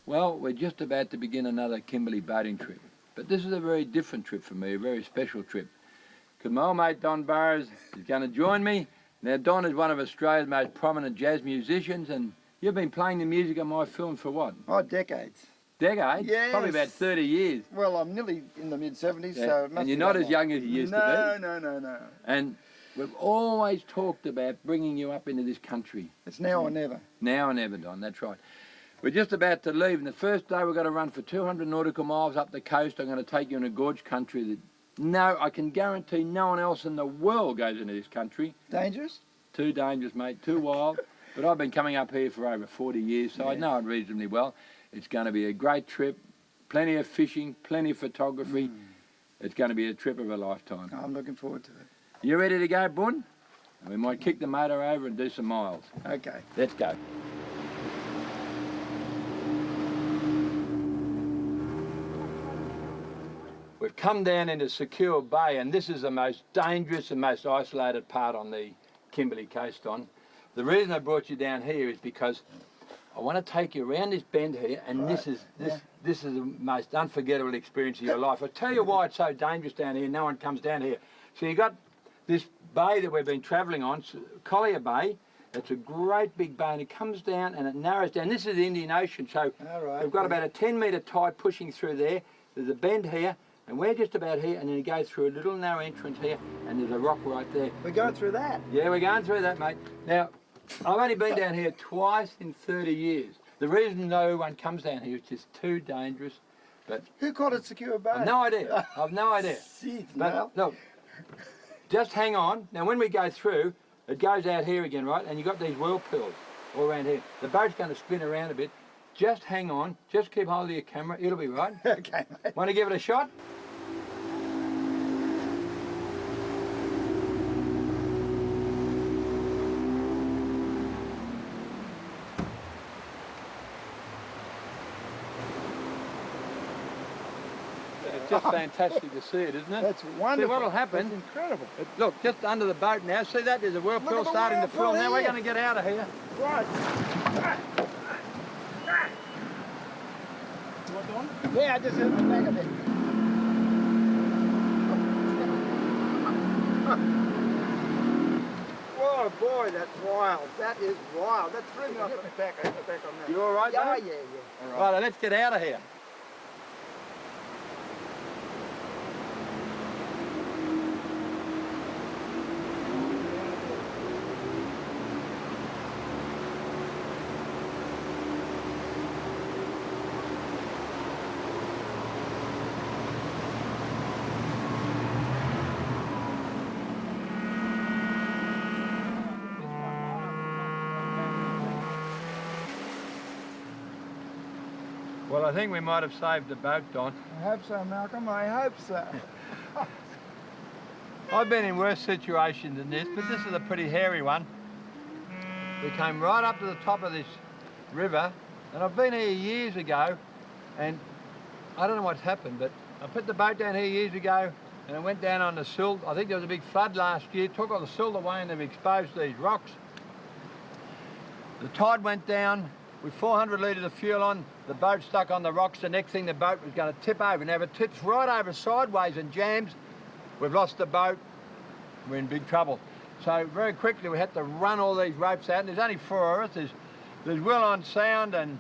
Well, we're just about to begin another Kimberley boating trip. But this is a very different trip for me, a very special trip. Because my old mate Don Burrows is going to join me. Now, Don is one of Australia's most prominent jazz musicians, and you've been playing the music on my films for what? Oh, decades. Decades? Yes. Probably about 30 years. Well, I'm nearly in the mid-70s, Yeah. so it must And you're be not that as long. young as you used to be. No. And we've always talked about bringing you up into this country. It's now or never. Now or never, Don, that's right. We're just about to leave, and the first day we're going to run for 200 nautical miles up the coast. I'm going to take you in a gorge country that, I can guarantee no one else in the world goes into this country. Dangerous? Too dangerous, mate, too wild. But I've been coming up here for over 40 years, so I know it reasonably well. It's going to be a great trip, plenty of fishing, plenty of photography. It's going to be a trip of a lifetime. I'm looking forward to it. You ready to go, Bun? We might kick the motor over and do some miles. Okay. Let's go. We've come down into Secure Bay, and this is the most dangerous and most isolated part on the Kimberley coast, Don. The reason I brought you down here is because I want to take you around this bend here, and Right. this is the most unforgettable experience of your life. I'll tell you why it's so dangerous down here. No one comes down here. So you got this bay that we've been travelling on, Collier Bay. It's a great big bay, and it comes down and it narrows down. This is the Indian Ocean, so we've got about a 10-metre tide pushing through there. There's a bend here, and we're just about here, and then you go through a little narrow entrance here, and there's a rock right there. We're going through that? Yeah, we're going through that, mate. Now, I've only been down here twice in 30 years. The reason no one comes down here is just too dangerous. But Who called it Secure Bay? I've no idea. I've no idea. Jeez, But Mel. look, just hang on. Now, when we go through, it goes out here again, right? And you've got these whirlpools all around here. The boat's going to spin around a bit. Just hang on. Just keep hold of your camera. It'll be right. Okay, mate. Want to give it a shot? It's just fantastic to see it, isn't it? That's wonderful. See, what'll happen? That's incredible. Look, just under the boat now. See that? There's a whirlpool Look at the starting to whirlpool fill. Now we're here. going to get out of here. Right. What, Don? Yeah, I just hit the back of it. Whoa, boy, that's wild. That is wild. That threw me off the back. I hit the back on that. You all right, Yeah, mate? yeah. All right, let's get out of here. Well, I think we might have saved the boat, Don. I hope so, Malcolm. I hope so. I've been in worse situations than this, but this is a pretty hairy one. We came right up to the top of this river, and I've been here years ago, and I don't know what's happened, but I put the boat down here years ago, and it went down on the silt. I think there was a big flood last year, took all the silt away, and they've exposed these rocks. The tide went down with 400 litres of fuel on, the boat stuck on the rocks. The next thing, the boat was going to tip over. Now, if it tips right over sideways and jams, we've lost the boat, we're in big trouble. So very quickly we had to run all these ropes out, and there's only 4 of us. There's Will on sound and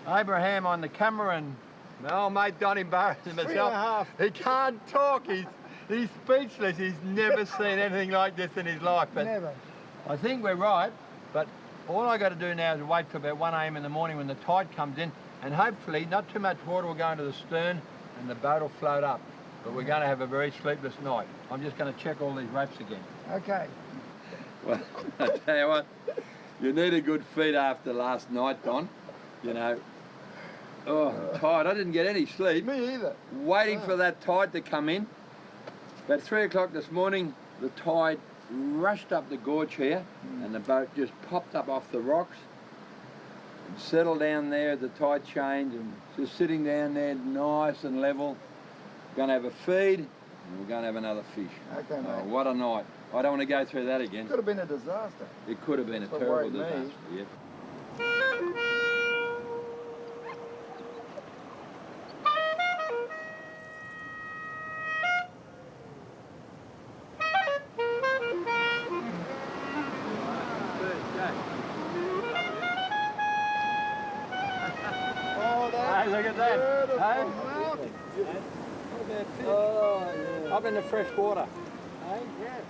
Abraham on the camera, and my old mate Donnie Burrows and myself. 3.5. He can't talk, he's speechless. He's never seen anything like this in his life. But Never. I think we're right, but all I got to do now is wait till about 1 a.m. in the morning when the tide comes in, and hopefully not too much water will go into the stern and the boat will float up. But we're going to have a very sleepless night. I'm just going to check all these ropes again. Okay. Well, I tell you what, you need a good feed after last night, Don. You know, tired. I didn't get any sleep. Me either. Waiting for that tide to come in. About 3 o'clock this morning, the tide rushed up the gorge here, and the boat just popped up off the rocks and settled down there at the tide change, and just sitting down there nice and level. We're going to have a feed, and we're going to have another fish. Okay, mate. Oh, what a night. I don't want to go through that again. Could have been a disaster. It could have been a That's what terrible worried me. disaster, yeah. Hey, look at that. Beautiful. Hey? Well, What about fish? oh, yeah. Up in the fresh water. Hey? Yeah.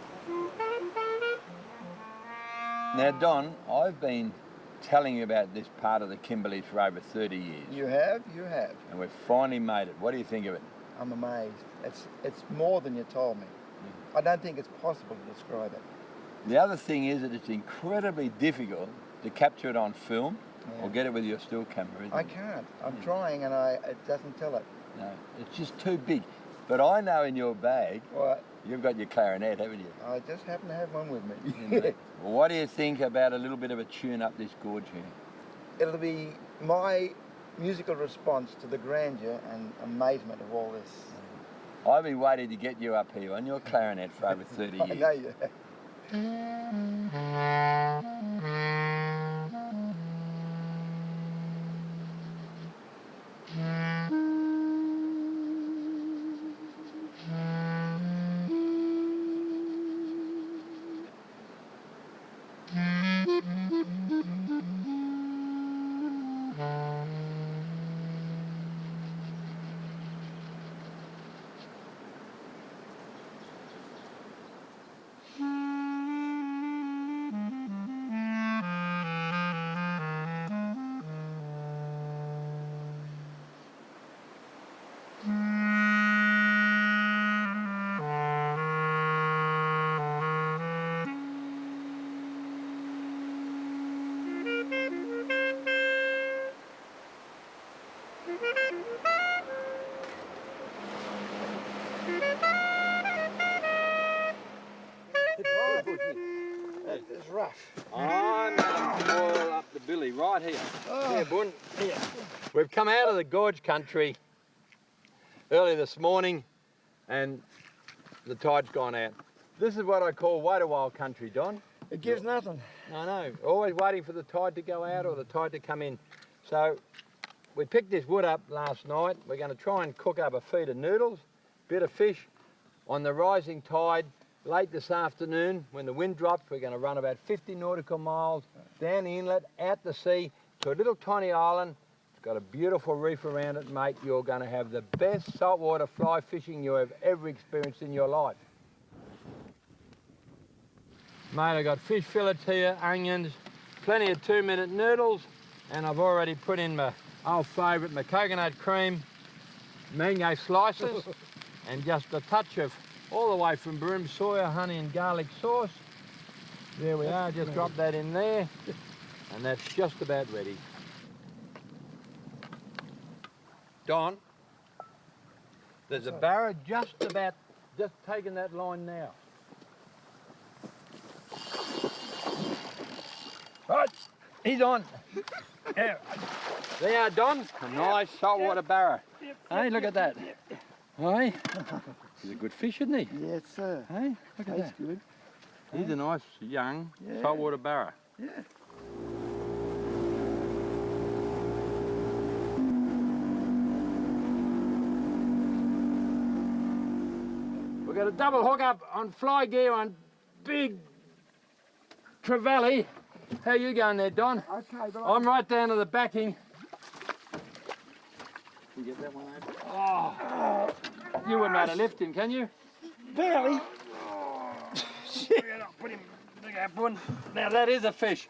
Now, Don, I've been telling you about this part of the Kimberley for over 30 years. You have, you have. And we've finally made it. What do you think of it? I'm amazed. It's more than you told me. I don't think it's possible to describe it. The other thing is that it's incredibly difficult to capture it on film Yeah. or get it with your still camera, isn't I it? can't. I'm trying and it doesn't tell it. No, it's just too big. But I know in your bag, Well, you've got your clarinet, haven't you? I just happen to have one with me. Well, what do you think about a little bit of a tune up this gorge here? It'll be my musical response to the grandeur and amazement of all this. I've been waiting to get you up here on your clarinet for over 30 I years. know you have. That is rough. I'm going to boil up the billy right here. Oh. Here, Bun. Here. We've come out of the gorge country early this morning and the tide's gone out. This is what I call wait a while country, Don. It gives nothing. I know, always waiting for the tide to go out or the tide to come in. So we picked this wood up last night. We're going to try and cook up a feed of noodles, bit of fish on the rising tide. Late this afternoon, when the wind drops, we're going to run about 50 nautical miles down the inlet, out the sea, to a little tiny island. It's got a beautiful reef around it, mate. You're going to have the best saltwater fly fishing you have ever experienced in your life. Mate, I've got fish fillets here, onions, plenty of 2-minute noodles, and I've already put in my old favourite, my coconut cream, mango slices, and just a touch of all the way from Broome soya, honey and garlic sauce. There we are, just drop that in there, and that's just about ready. Don, there's a barra just taking that line now. Right, he's on. Yeah. There you are, Don. A nice saltwater barra. Hey, look at that. Hey, he's a good fish, isn't he? Yes, sir. Hey, look at That's that. good. He's a nice young Yeah. saltwater barra. Yeah. We've got a double hook up on fly gear on big trevally. How you going there, Don? Okay, but I'm right down to the backing. Can you get that one over? Oh, you wouldn't know how to lift him, can you? barely. Put him, look at that one. Now that is a fish.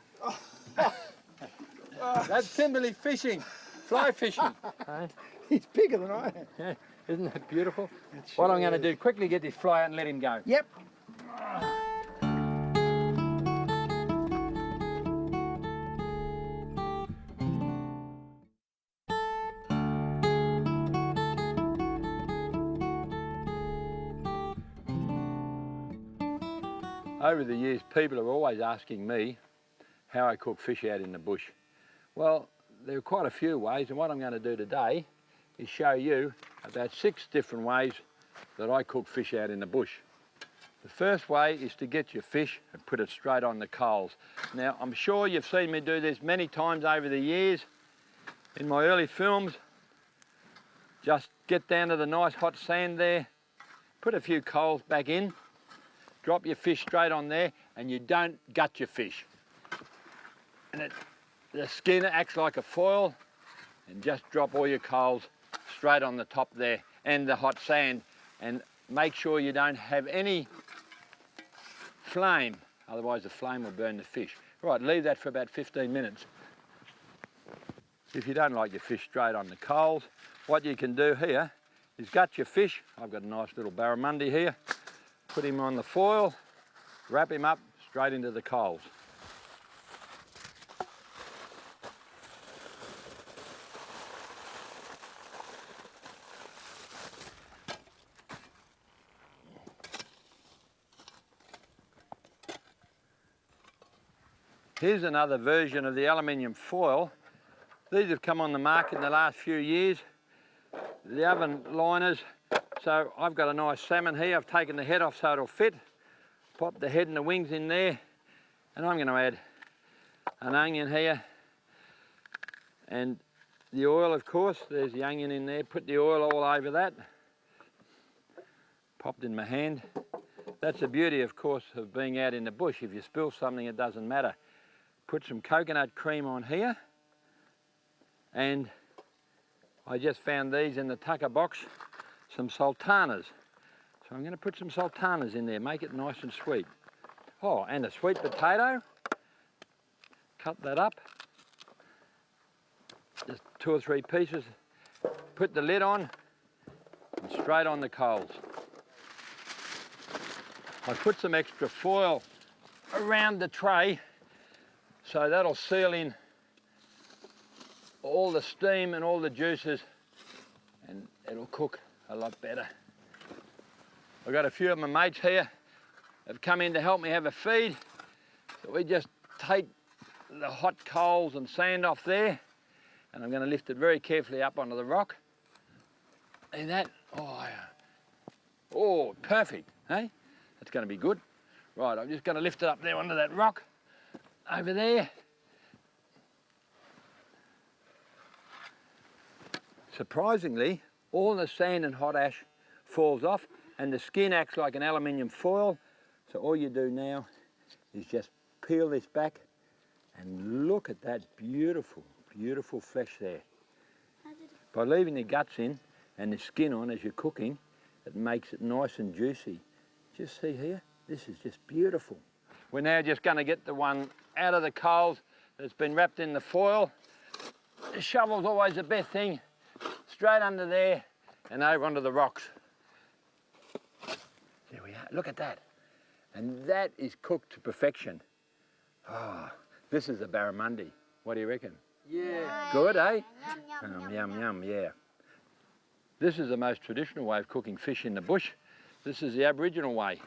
That's Kimberley fishing, fly fishing. Hey? He's bigger than I am. Yeah, isn't that beautiful? What I'm going to do, quickly get this fly out and let him go. Yep. Over the years, people are always asking me how I cook fish out in the bush. Well, there are quite a few ways, and what I'm going to do today is show you about 6 different ways that I cook fish out in the bush. The first way is to get your fish and put it straight on the coals. Now, I'm sure you've seen me do this many times over the years. In my early films, just get down to the nice hot sand there, put a few coals back in, drop your fish straight on there, and you don't gut your fish. And the skin acts like a foil, and just drop all your coals straight on the top there and the hot sand, and make sure you don't have any flame, otherwise the flame will burn the fish. Right, leave that for about 15 minutes. If you don't like your fish straight on the coals, what you can do here is gut your fish. I've got a nice little barramundi here. Put him on the foil, wrap him up straight into the coals. Here's another version of the aluminium foil. These have come on the market in the last few years. The oven liners. So I've got a nice salmon here. I've taken the head off so it'll fit. Pop the head and the wings in there. And I'm going to add an onion here. And the oil, of course. There's the onion in there. Put the oil all over that. Popped in my hand. That's the beauty, of course, of being out in the bush. If you spill something, it doesn't matter. Put some coconut cream on here. And I just found these in the tucker box, some sultanas. So I'm going to put some sultanas in there, make it nice and sweet. Oh, and a sweet potato. Cut that up. Just 2 or 3 pieces. Put the lid on and straight on the coals. I put some extra foil around the tray so that'll seal in all the steam and all the juices, and it'll cook a lot better. I've got a few of my mates here have come in to help me have a feed. So we just take the hot coals and sand off there, and I'm going to lift it very carefully up onto the rock. See that? Oh, perfect, hey? That's going to be good. Right, I'm just going to lift it up there onto that rock over there. Surprisingly, all the sand and hot ash falls off, and the skin acts like an aluminium foil. So all you do now is just peel this back and look at that beautiful, beautiful flesh there. By leaving the guts in and the skin on as you're cooking, it makes it nice and juicy. Just see here, this is just beautiful. We're now just going to get the one out of the coals that's been wrapped in the foil. The shovel's always the best thing. Straight under there and over onto the rocks. There we are, look at that. And that is cooked to perfection. Oh, this is a barramundi. What do you reckon? Yeah. Good, eh? Yum, yum, Yum, yum, yeah. This is the most traditional way of cooking fish in the bush. This is the Aboriginal way.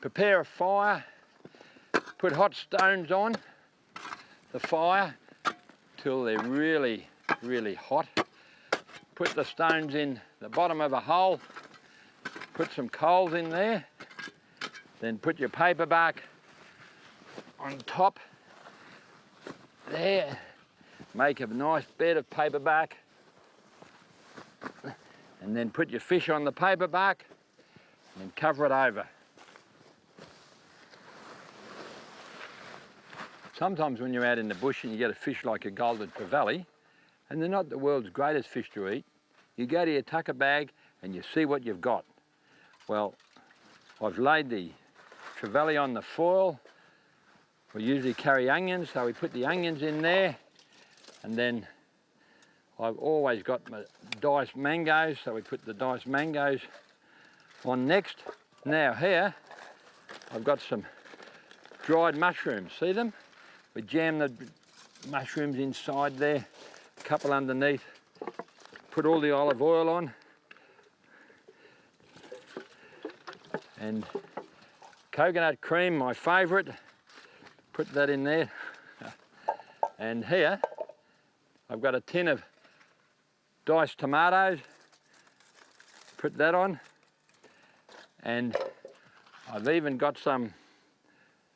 Prepare a fire, put hot stones on the fire till they're really, really hot. Put the stones in the bottom of a hole, put some coals in there, then put your paper bark on top there. Make a nice bed of paper bark, and then put your fish on the paper bark and cover it over. Sometimes when you're out in the bush and you get a fish like a golden trevally, and they're not the world's greatest fish to eat, you go to your tucker bag and you see what you've got. Well, I've laid the trevally on the foil. We usually carry onions, so we put the onions in there, and then I've always got my diced mangoes, so we put the diced mangoes on next. Now here, I've got some dried mushrooms, see them? We jam the mushrooms inside there, a couple underneath, put all the olive oil on, and coconut cream, my favourite, put that in there. And here, I've got a tin of diced tomatoes, put that on, and I've even got some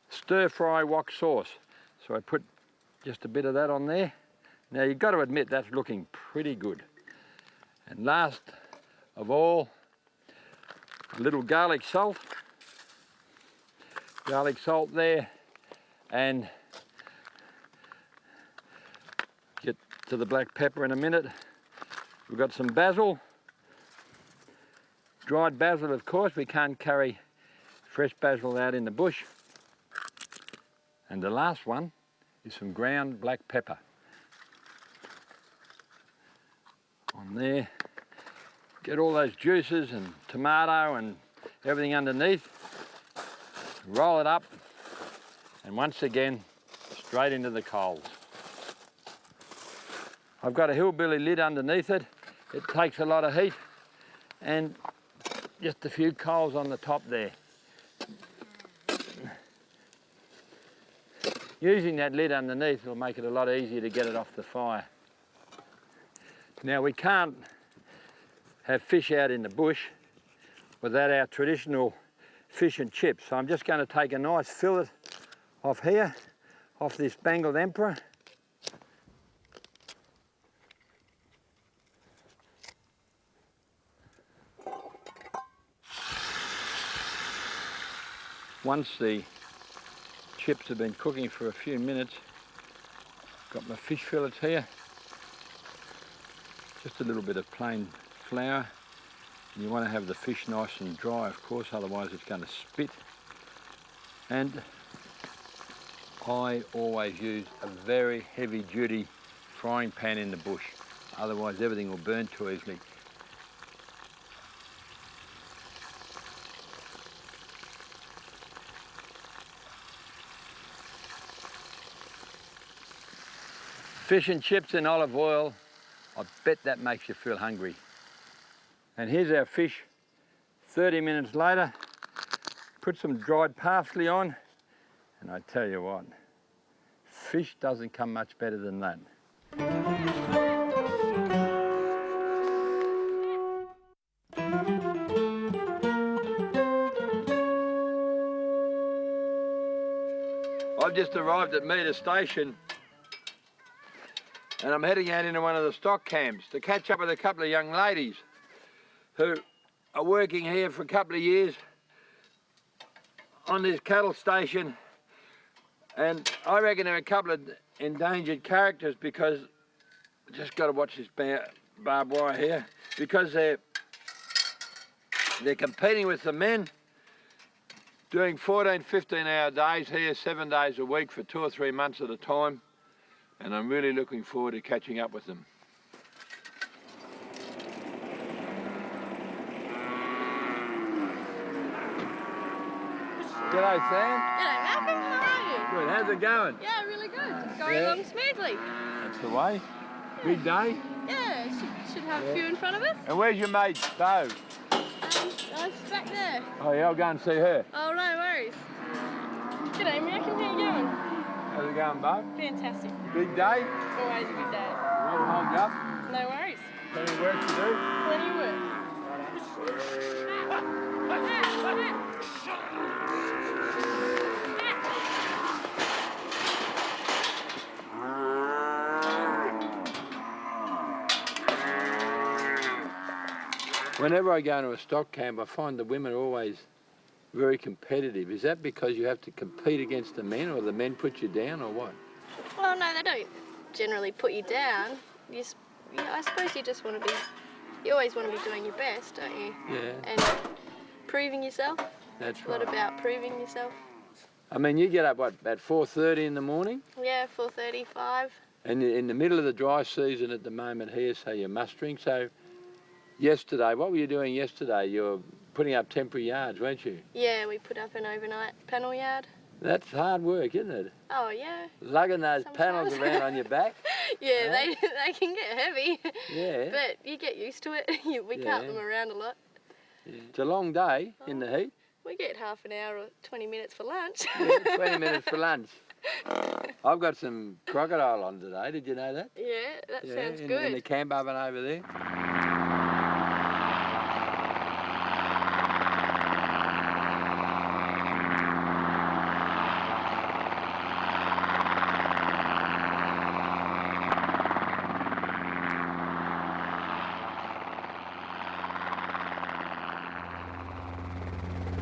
stir-fry wok sauce. So I put just a bit of that on there. Now you've got to admit that's looking pretty good. And last of all, a little garlic salt. Garlic salt there, and Get to the black pepper in a minute. We've got some basil. Dried basil, of course. We can't carry fresh basil out in the bush. And the last one is some ground black pepper. On there. Get all those juices and tomato and everything underneath. Roll it up. And once again, straight into the coals. I've got a hillbilly lid underneath it. It takes a lot of heat. And just a few coals on the top there. Using that lid underneath will make it a lot easier to get it off the fire. Now we can't have fish out in the bush without our traditional fish and chips. So I'm just going to take a nice fillet off here, off this Bengal Emperor. Once the chips have been cooking for a few minutes, got my fish fillets here. Just a little bit of plain flour. You want to have the fish nice and dry, of course, otherwise it's going to spit. And I always use a very heavy duty frying pan in the bush, otherwise everything will burn too easily. Fish and chips in olive oil, I bet that makes you feel hungry. And here's our fish 30 minutes later. Put some dried parsley on, and I tell you what, fish doesn't come much better than that. I've just arrived at Meter Station, and I'm heading out into one of the stock camps to catch up with a couple of young ladies who are working here for a couple of years on this cattle station. And I reckon there are a couple of endangered characters because, just got to watch this barbed wire here, because they're competing with the men, doing 14, 15-hour days here, 7 days a week for 2 or 3 months at a time. And I'm really looking forward to catching up with them. G'day, Sam. G'day, Malcolm. How are you? Good. How's it going? Yeah, really good. Going along smoothly. That's the way. Big day. Yeah, should have a few in front of us. And where's your mate, Bo? She's back there. Oh, yeah, I'll go and see her. Oh, no worries. G'day, Malcolm. How you going? How's it going, Bo? Fantastic. Big day? Always a good day. We'll hold up. No worries. Plenty of work to do. Plenty of work. Whenever I go to a stock camp, I find the women are always very competitive. Is that because you have to compete against the men, or the men put you down, or what? Well, no, they don't generally put you down. I suppose you just want to be, you always want to be doing your best, don't you? Yeah. And proving yourself. That's right. What about proving yourself? I mean, you get up, what, about 4:30 in the morning? Yeah, 4:35. And you're in the middle of the dry season at the moment here, so you're mustering. So yesterday, what were you doing yesterday? You were putting up temporary yards, weren't you? Yeah, we put up an overnight panel yard. That's hard work, isn't it? Oh, yeah. Lugging those Sometimes. panels around on your back. Yeah, Right? they can get heavy. Yeah. But you get used to it. We cart them around a lot. Yeah. It's a long day in the heat. We get half an hour or 20 minutes for lunch. Yeah, 20 minutes for lunch. I've got some crocodile on today, did you know that? Yeah, that sounds good. In the camp oven over there.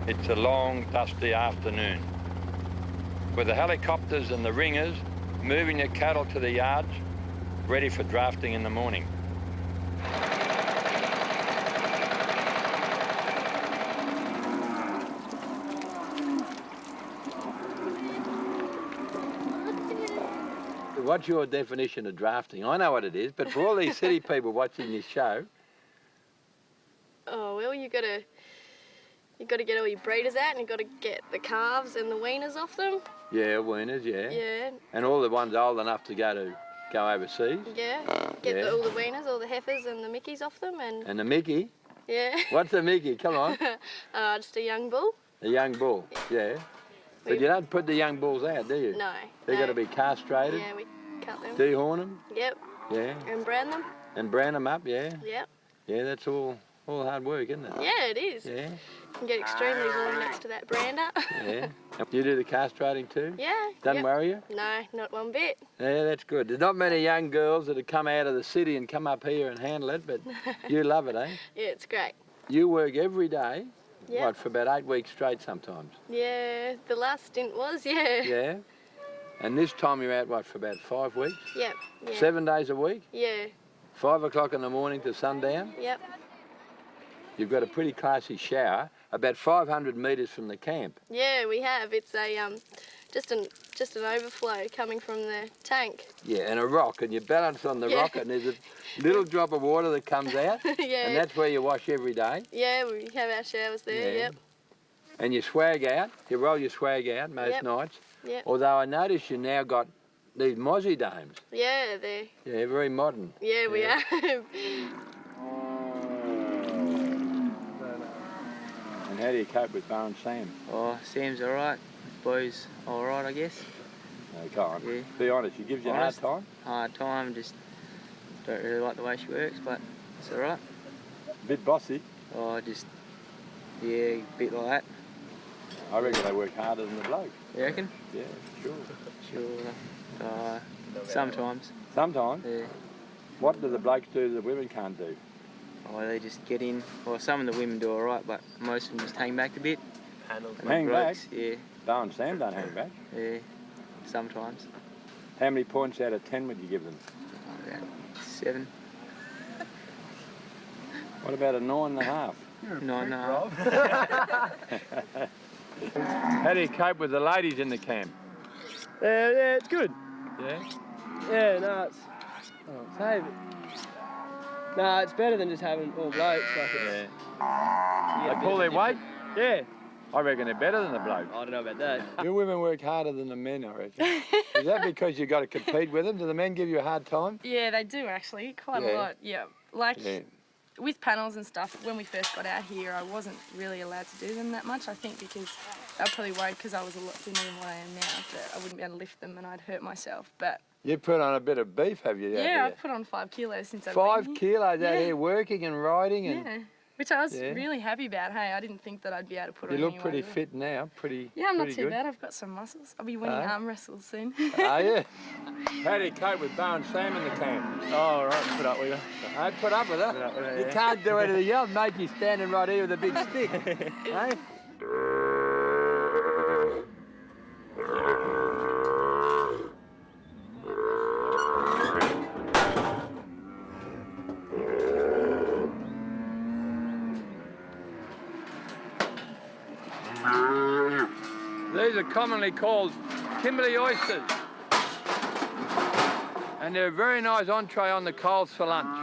It's a long, dusty afternoon. With the helicopters and the ringers moving the cattle to the yards, ready for drafting in the morning. What's your definition of drafting? I know what it is, but for all these city people watching this show... Oh, well, you gotta get all your breeders out and you gotta get the calves and the weaners off them. Yeah, weaners, yeah. Yeah. And all the ones old enough to go overseas. Yeah. Get Yeah. all the weaners, all the heifers and the mickeys off them, and And the Mickey? yeah. What's a Mickey? Come on. Just a young bull. A young bull, yeah. But you don't put the young bulls out, do you? No. They've no. got to be castrated, Yeah, we cut them. dehorn them, Yep. yeah. And brand them. And brown them up, yeah. Yep. Yeah, that's all hard work, isn't it? Yeah, it is. Yeah, Can get extremely warm next to that brander. yeah. You do the castrating too? Yeah. Doesn't yep. worry you? No, not one bit. Yeah, that's good. There's not many young girls that have come out of the city and come up here and handle it, but you love it, eh? Yeah, it's great. You work every day, Yeah. what, for about 8 weeks straight sometimes? Yeah, the last stint was, yeah. Yeah? And this time you're out, what, for about 5 weeks? Yep. Yeah. 7 days a week? Yeah. 5 o'clock in the morning to sundown? Yep. You've got a pretty classy shower, about 500 metres from the camp. Yeah, we have. It's a just an overflow coming from the tank. Yeah, and a rock, and you balance on the Yeah. rock, and there's a little drop of water that comes out, Yeah. and that's where you wash every day. Yeah, we have our showers there. Yeah. Yep. And you swag out, you roll your swag out most Yep. nights. Yep. Although I notice you now got these mozzie domes. Yeah, they. Yeah, very modern. Yeah, we Yeah. are. And how do you cope with Bar and Sam? Oh, Sam's alright. Bo's alright, I guess. No, come on. Yeah. Be honest, she gives you Honest. a hard time? Hard time, just don't really like the way she works, but it's alright. A bit bossy. Oh, just, yeah, a bit like that. I reckon they work harder than the bloke. You reckon? Yeah, sure. Sure. Sometimes. Sometimes. Yeah. What do the blokes do that the women can't do? Oh, they just get in. Well, some of the women do alright, but most of them just hang back a bit. Handles. And Hang the back? blokes, Yeah, Bar and Sam don't hang back. yeah. Sometimes. How many points out of 10 would you give them? About 7, What about a 9.5? 9.5. How do you cope with the ladies in the camp? Yeah, it's good. Yeah? Yeah, no, it's. Oh, save it. No, it's better than just having all blokes. Like it's, They pull their weight? yeah. I reckon they're better than the bloke. I don't know about that. Your women work harder than the men, I reckon. Is that because you've got to compete with them? Do the men give you a hard time? Yeah, they do actually, quite Yeah. a lot. Yeah, like Yeah. with panels and stuff. When we first got out here, I wasn't really allowed to do them that much. I think because they were probably worried because I was a lot thinner than what I am now that I wouldn't be able to lift them and I'd hurt myself. But You put on a bit of beef, have you? out yeah, here? I've put on 5 kilos since I've 5 been here. kilos out Yeah. here working and riding, and Yeah, which I was Yeah. really happy about. Hey, I didn't think that I'd be able to put you on look any pretty weight. fit now. Pretty. Yeah, I'm not pretty too good. bad. I've got some muscles. I'll be winning Ah. arm wrestles soon. Are you? How do you cope with Bar and Sam in the camp? Oh, all right, put up with you. I put up with her. Put up with her, You yeah. can't do anything else, mate. You're standing right here with a big stick. eh? These are commonly called Kimberley oysters. And they're a very nice entree on the coals for lunch.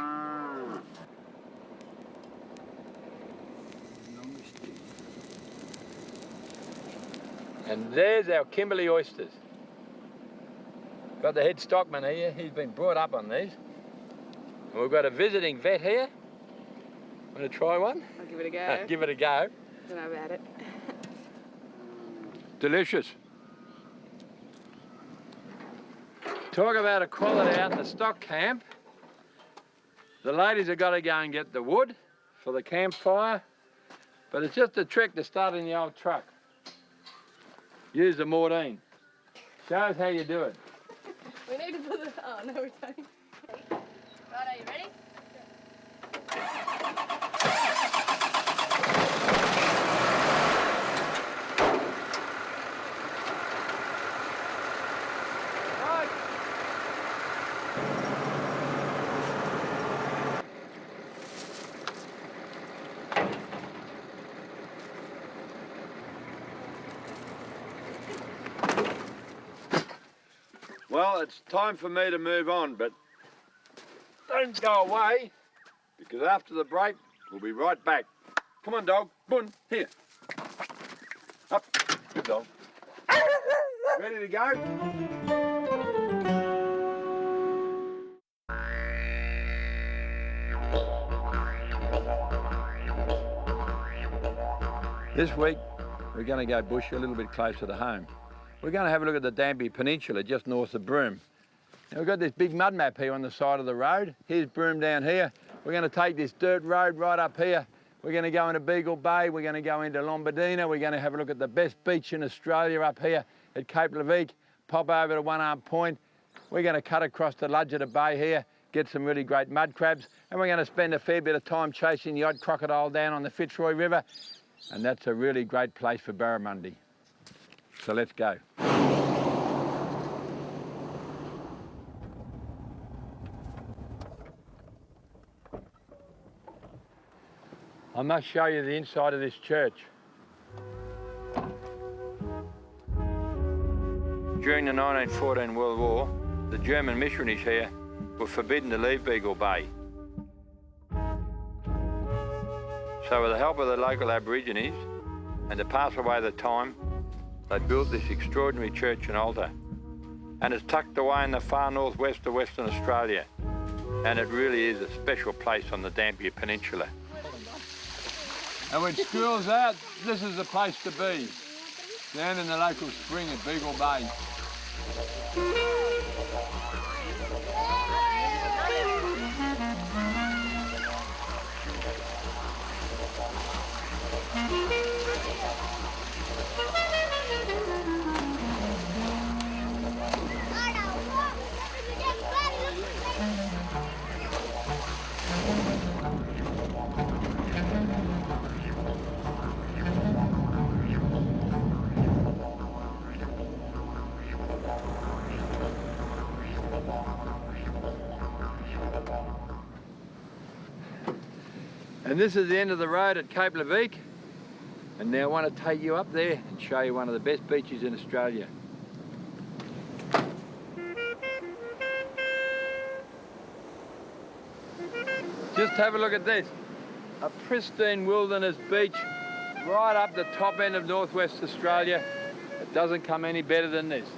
And there's our Kimberley oysters. Got the head stockman here, he's been brought up on these. And we've got a visiting vet here. Want to try one? I'll give it a go. Give it a go. Don't know about it. Delicious. Talk about equality out in the stock camp. The ladies have got to go and get the wood for the campfire, but it's just a trick to start in the old truck. Use the Mordine. Show us how you do it. We need to put the. Oh no, we don't. Right, are you ready? Well, it's time for me to move on, but don't go away, because after the break, we'll be right back. Come on, dog. Bun, here. Up. Good dog. Ready to go? This week, we're going to go bush a little bit closer to home. We're going to have a look at the Dampier Peninsula just north of Broome. Now, we've got this big mud map here on the side of the road. Here's Broome down here. We're going to take this dirt road right up here. We're going to go into Beagle Bay. We're going to go into Lombardina. We're going to have a look at the best beach in Australia up here at Cape Leveque. Pop over to One Arm Point. We're going to cut across to Ludgata Bay here, get some really great mud crabs, and we're going to spend a fair bit of time chasing the odd crocodile down on the Fitzroy River. And that's a really great place for barramundi. So let's go. I must show you the inside of this church. During the 1914 World War, the German missionaries here were forbidden to leave Beagle Bay. So with the help of the local Aborigines, and to pass away the time, they built this extraordinary church and altar. And it's tucked away in the far northwest of Western Australia. And it really is a special place on the Dampier Peninsula. And when school's out, this is the place to be, down in the local spring at Beagle Bay. And this is the end of the road at Cape Leveque. And now I want to take you up there and show you one of the best beaches in Australia. Just have a look at this. A pristine wilderness beach right up the top end of northwest Australia. It doesn't come any better than this.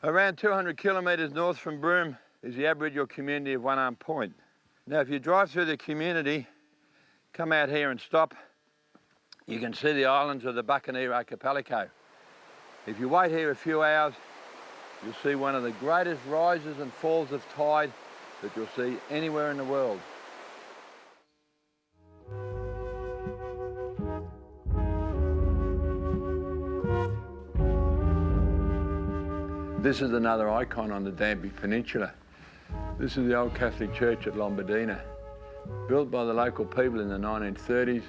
Around 200 kilometres north from Broome is the Aboriginal community of One Arm Point. Now, if you drive through the community, come out here and stop, you can see the islands of the Buccaneer Archipelago. If you wait here a few hours, you'll see one of the greatest rises and falls of tide that you'll see anywhere in the world. This is another icon on the Dampier Peninsula. This is the old Catholic church at Lombardina, built by the local people in the 1930s,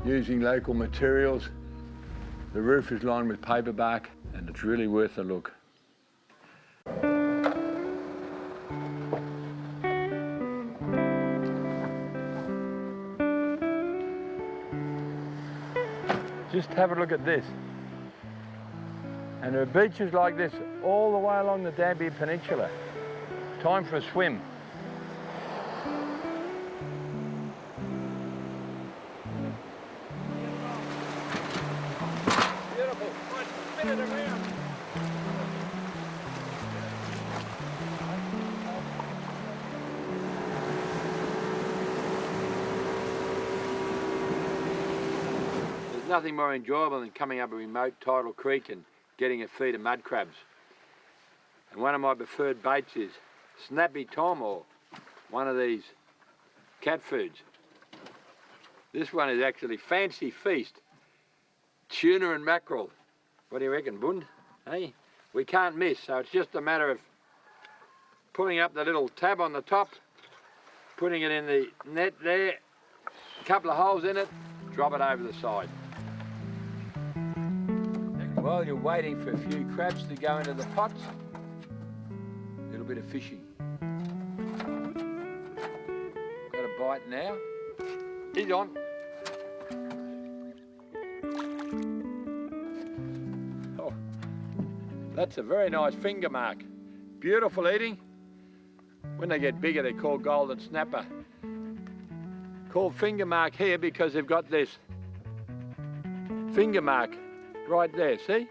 using local materials. The roof is lined with paper bark, and it's really worth a look. Just have a look at this. And there are beaches like this all the way along the Dampier Peninsula. Time for a swim. Beautiful. Spin it around. There's nothing more enjoyable than coming up a remote tidal creek and getting a feed of mud crabs. And one of my preferred baits is Snappy Tom, or one of these cat foods. This one is actually Fancy Feast, tuna and mackerel. What do you reckon, Bund? Hey, we can't miss, so it's just a matter of pulling up the little tab on the top putting it in the net there, a couple of holes in it, drop it over the side. While you're waiting for a few crabs to go into the pots, a little bit of fishing. Got a bite now. He's on. Oh, that's a very nice finger mark. Beautiful eating. When they get bigger, they're called golden snapper. Called finger mark here because they've got this finger mark right there, see?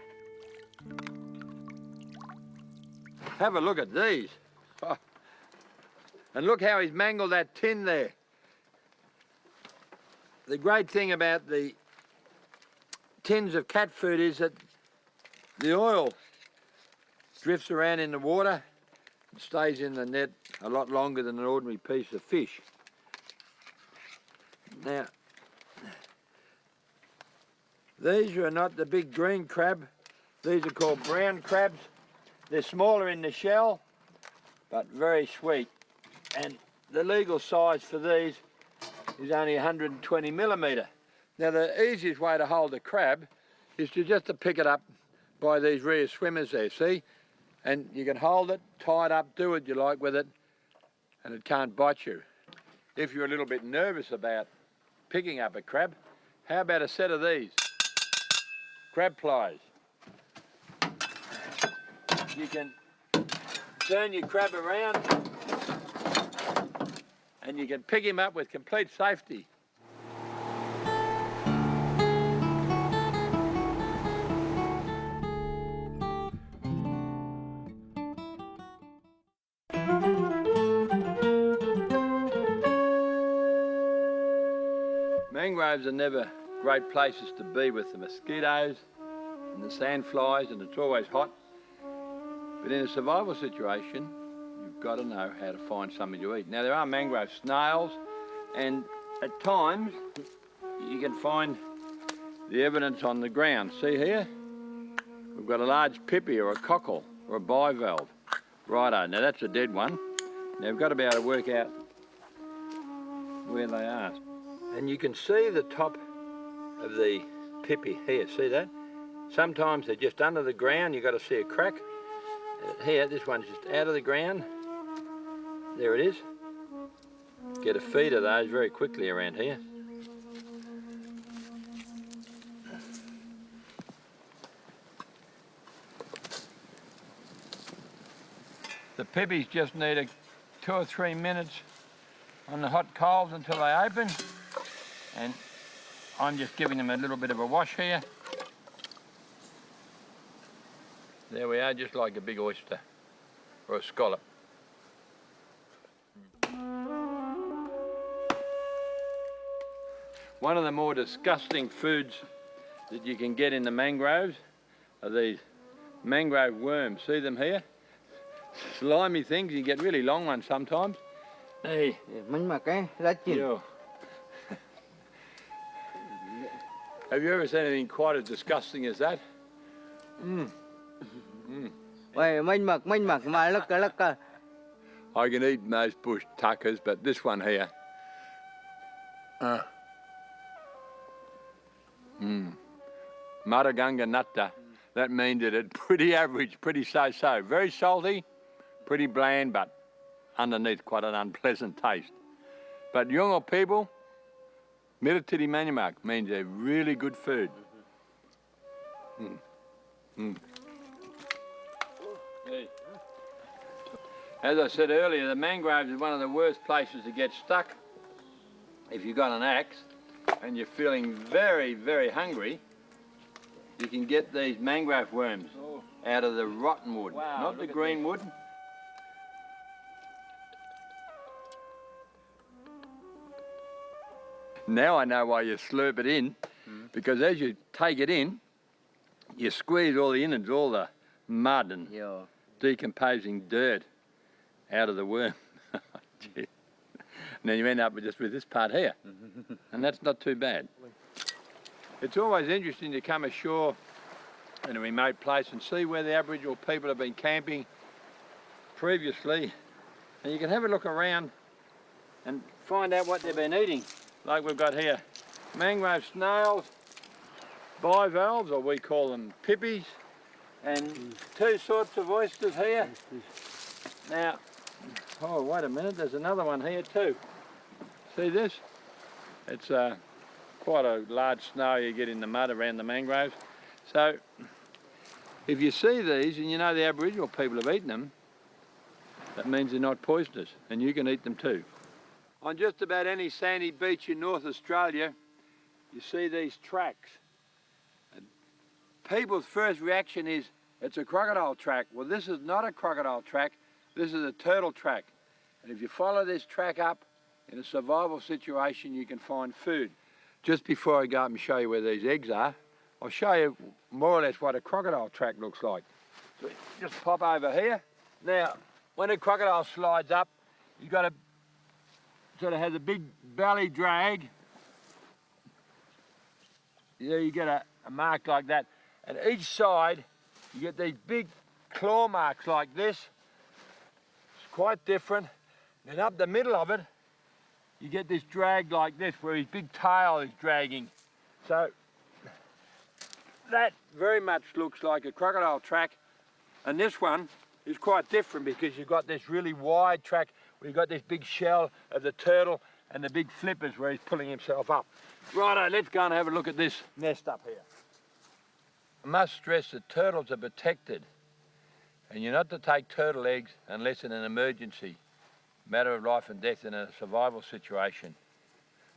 Have a look at these. Oh. And look how he's mangled that tin there. The great thing about the tins of cat food is that the oil drifts around in the water and stays in the net a lot longer than an ordinary piece of fish. Now, these are not the big green crab. These are called brown crabs. They're smaller in the shell, but very sweet. And the legal size for these is only 120 millimetre. Now, the easiest way to hold a crab is just to pick it up by these rear swimmers there, see? And you can hold it, tie it up, do what you like with it, and it can't bite you. If you're a little bit nervous about picking up a crab, how about a set of these? Crab pliers. You can turn your crab around and you can pick him up with complete safety. Mangroves are never great places to be with the mosquitoes and the sandflies, and it's always hot. But in a survival situation, you've got to know how to find something to eat. Now, there are mangrove snails, and at times you can find the evidence on the ground. See here? We've got a large pippy or a cockle or a bivalve. Righto, now that's a dead one. Now we've got to be able to work out where they are. And you can see the top of the pippy here, see that? Sometimes they're just under the ground, you've got to see a crack. Here, this one's just out of the ground. There it is. Get a feed of those very quickly around here. The pippies just need 2 or 3 minutes on the hot coals until they open. And I'm just giving them a little bit of a wash here. There we are, just like a big oyster or a scallop. One of the more disgusting foods that you can get in the mangroves are these mangrove worms. See them here? Slimy things, you get really long ones sometimes. Hey. Yeah. Have you ever seen anything quite as disgusting as that? I can eat most bush tuckers, but this one here. Maragunga nutta. That means that it's pretty average, pretty so-so. Very salty, pretty bland, but underneath quite an unpleasant taste. But Yolngu people, Miritiri Manimak means they're really good food. As I said earlier, the mangroves is one of the worst places to get stuck. If you've got an axe and you're feeling very, very hungry, you can get these mangrove worms out of the rotten wood, not the green wood. Now I know why you slurp it in, because as you take it in, you squeeze all the innards, all the mud and decomposing dirt out of the worm. And then you end up with just with this part here, and that's not too bad. It's always interesting to come ashore in a remote place and see where the Aboriginal people have been camping previously, and you can have a look around and find out what they've been eating. Like we've got here, mangrove snails, bivalves, or we call them pippies, and two sorts of oysters here. Now, oh wait a minute, there's another one here too. See this? It's quite a large snail you get in the mud around the mangroves. So, if you see these and you know the Aboriginal people have eaten them, that means they're not poisonous, and you can eat them too. On just about any sandy beach in North Australia, you see these tracks. And people's first reaction is, it's a crocodile track. Well, this is not a crocodile track, this is a turtle track. And if you follow this track up, in a survival situation, you can find food. Just before I go up and show you where these eggs are, I'll show you more or less what a crocodile track looks like. So just pop over here. Now, when a crocodile slides up, you've got to sort of has a big belly drag. There you get a mark like that. And each side, you get these big claw marks like this. It's quite different. And up the middle of it, you get this drag like this, where his big tail is dragging. So that very much looks like a crocodile track, and this one is quite different because you've got this really wide track where you've got this big shell of the turtle and the big flippers where he's pulling himself up. Righto, let's go and have a look at this nest up here. I must stress that turtles are protected, and you're not to take turtle eggs unless in an emergency, matter of life and death in a survival situation.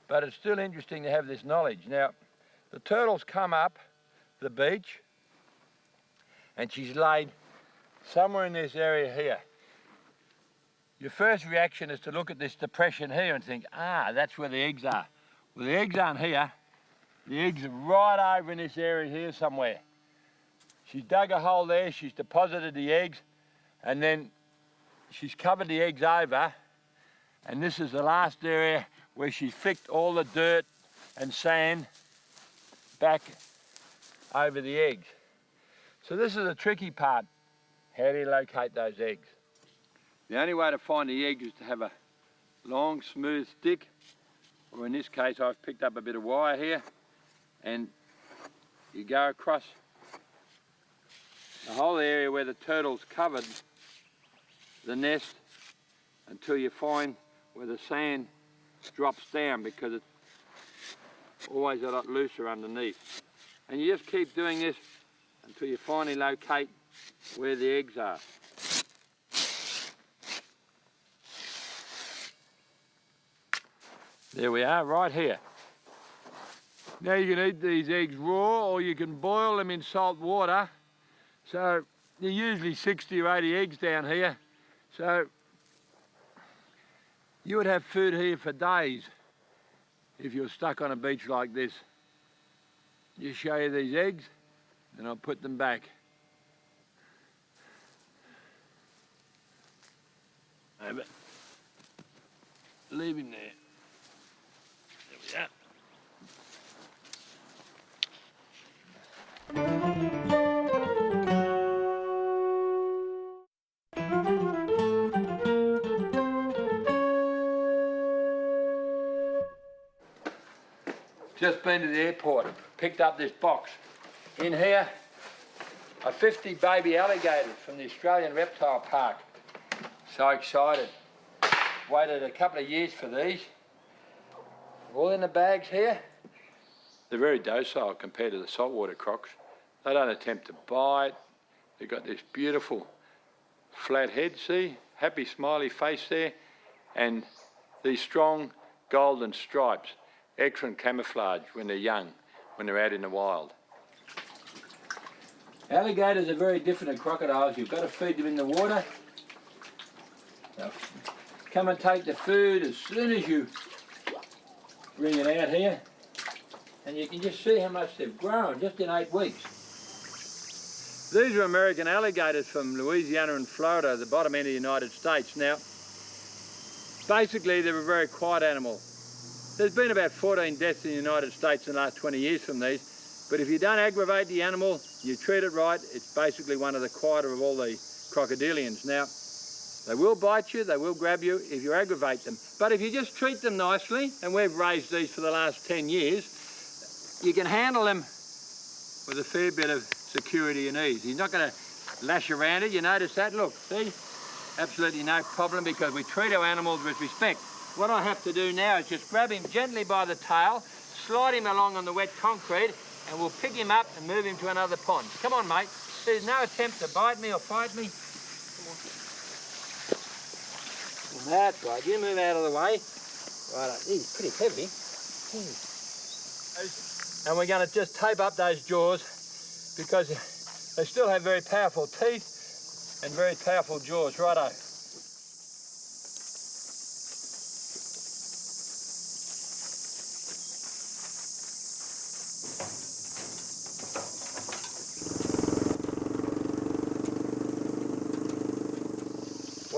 But it's still interesting to have this knowledge. Now, the turtles come up the beach, and she's laid somewhere in this area here. Your first reaction is to look at this depression here and think, ah, that's where the eggs are. Well, the eggs aren't here. The eggs are right over in this area here somewhere. She's dug a hole there, she's deposited the eggs, and then she's covered the eggs over, and this is the last area where she's flicked all the dirt and sand back over the eggs. So this is the tricky part. How do you locate those eggs? The only way to find the eggs is to have a long, smooth stick, or in this case I've picked up a bit of wire here, and you go across the whole area where the turtle's covered the nest until you find where the sand drops down, because it's always a lot looser underneath. And you just keep doing this until you finally locate where the eggs are. There we are, right here. Now you can eat these eggs raw, or you can boil them in salt water. So there's usually 60 or 80 eggs down here. So you would have food here for days if you're stuck on a beach like this. Just show you these eggs, and I'll put them back. Over. Leave him there. There we are. Just been to the airport, picked up this box. In here are 50 baby alligators from the Australian Reptile Park. So excited. Waited a couple of years for these. All in the bags here. They're very docile compared to the saltwater crocs. They don't attempt to bite. They've got this beautiful flat head, see? Happy smiley face there. And these strong golden stripes. Excellent camouflage when they're young, when they're out in the wild. Alligators are very different to crocodiles. You've got to feed them in the water. They'll come and take the food as soon as you bring it out here. And you can just see how much they've grown just in 8 weeks. These are American alligators from Louisiana and Florida, the bottom end of the United States. Now, basically they're a very quiet animal. There's been about 14 deaths in the United States in the last 20 years from these, but if you don't aggravate the animal, you treat it right, it's basically one of the quieter of all the crocodilians. Now, They will bite you, they will grab you if you aggravate them. But if you just treat them nicely, and we've raised these for the last 10 years, you can handle them with a fair bit of security and ease. He's not going to lash around it, you notice that? Look, see? Absolutely no problem because we treat our animals with respect. What I have to do now is just grab him gently by the tail, slide him along on the wet concrete, and we'll pick him up and move him to another pond. Come on, mate. There's no attempt to bite me or fight me. Come on. That's right. You move out of the way. Right, he's pretty heavy. And we're going to just tape up those jaws because they still have very powerful teeth and very powerful jaws. Righto.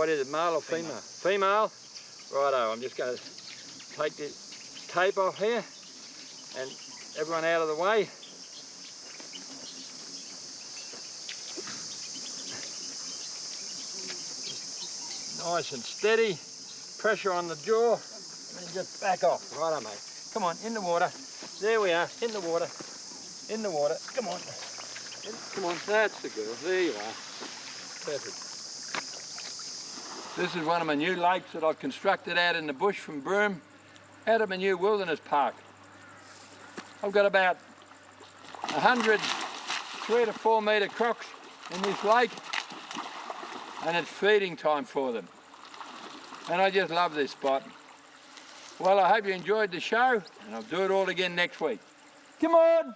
What is it, male or female? Female? Righto, I'm just going to take this tape off here and everyone out of the way. Nice and steady, pressure on the jaw, and just back off. Righto, mate. Come on, in the water. There we are, in the water. In the water, come on. Come on, that's the girl. There you are. Perfect. This is one of my new lakes that I've constructed out in the bush from Broome, out of my new wilderness park. I've got about 100 3 to 4 metre crocs in this lake, and it's feeding time for them. And I just love this spot. Well, I hope you enjoyed the show, and I'll do it all again next week. Come on!